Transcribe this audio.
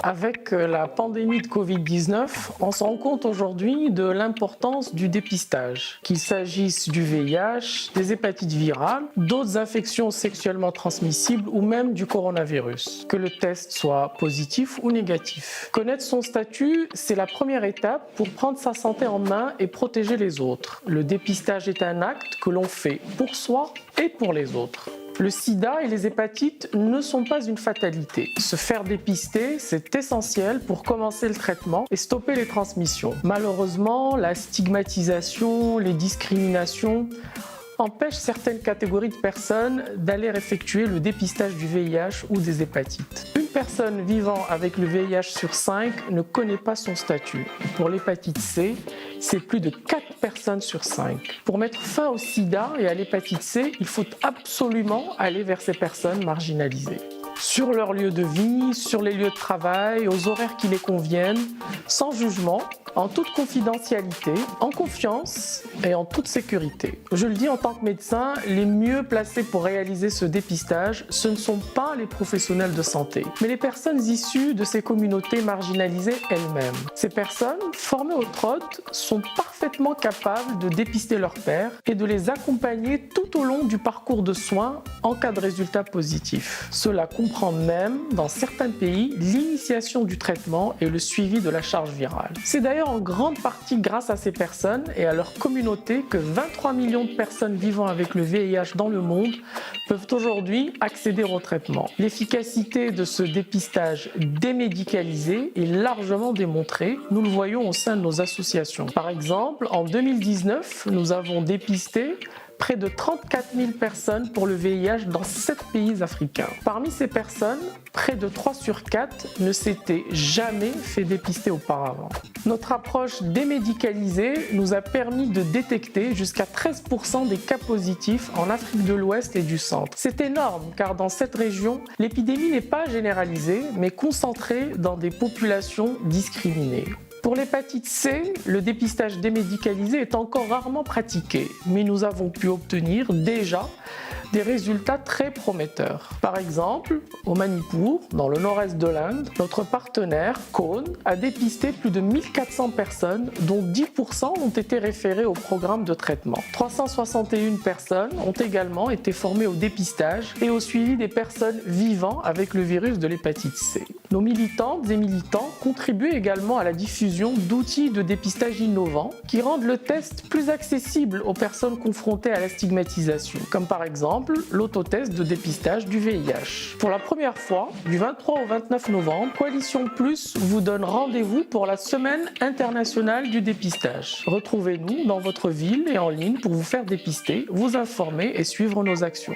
Avec la pandémie de Covid-19, on se rend compte aujourd'hui de l'importance du dépistage, qu'il s'agisse du VIH, des hépatites virales, d'autres infections sexuellement transmissibles ou même du coronavirus. Que le test soit positif ou négatif. Connaître son statut, c'est la première étape pour prendre sa santé en main et protéger les autres. Le dépistage est un acte que l'on fait pour soi et pour les autres. Le sida et les hépatites ne sont pas une fatalité. Se faire dépister, c'est essentiel pour commencer le traitement et stopper les transmissions. Malheureusement, la stigmatisation, les discriminations empêchent certaines catégories de personnes d'aller effectuer le dépistage du VIH ou des hépatites. Une personne vivant avec le VIH sur 5 ne connaît pas son statut. Pour l'hépatite C, c'est plus de 4 personnes sur 5. Pour mettre fin au sida et à l'hépatite C, il faut absolument aller vers ces personnes marginalisées. Sur leur lieu de vie, sur les lieux de travail, aux horaires qui les conviennent, sans jugement, en toute confidentialité, en confiance et en toute sécurité. Je le dis en tant que médecin, les mieux placés pour réaliser ce dépistage, ce ne sont pas les professionnels de santé, mais les personnes issues de ces communautés marginalisées elles-mêmes. Ces personnes, formées au TROD, sont parfaitement capables de dépister leurs pairs et de les accompagner tout au long du parcours de soins en cas de résultat positif. Cela comprend même, dans certains pays, l'initiation du traitement et le suivi de la charge virale. C'est d'ailleurs en grande partie grâce à ces personnes et à leur communauté que 23 millions de personnes vivant avec le VIH dans le monde peuvent aujourd'hui accéder au traitement. L'efficacité de ce dépistage démédicalisé est largement démontrée, nous le voyons au sein de nos associations. Par exemple, en 2019, nous avons dépisté près de 34 000 personnes pour le VIH dans 7 pays africains. Parmi ces personnes, près de 3 sur 4 ne s'étaient jamais fait dépister auparavant. Notre approche démédicalisée nous a permis de détecter jusqu'à 13% des cas positifs en Afrique de l'Ouest et du Centre. C'est énorme car dans cette région, l'épidémie n'est pas généralisée mais concentrée dans des populations discriminées. Pour l'hépatite C, le dépistage démédicalisé est encore rarement pratiqué, mais nous avons pu obtenir déjà des résultats très prometteurs. Par exemple, au Manipur, dans le nord-est de l'Inde, notre partenaire, Cone, a dépisté plus de 1400 personnes, dont 10% ont été référées au programme de traitement. 361 personnes ont également été formées au dépistage et au suivi des personnes vivant avec le virus de l'hépatite C. Nos militantes et militants contribuent également à la diffusion d'outils de dépistage innovants qui rendent le test plus accessible aux personnes confrontées à la stigmatisation, comme par exemple l'autotest de dépistage du VIH. Pour la première fois, du 23 au 29 novembre, Coalition Plus vous donne rendez-vous pour la Semaine internationale du dépistage. Retrouvez-nous dans votre ville et en ligne pour vous faire dépister, vous informer et suivre nos actions.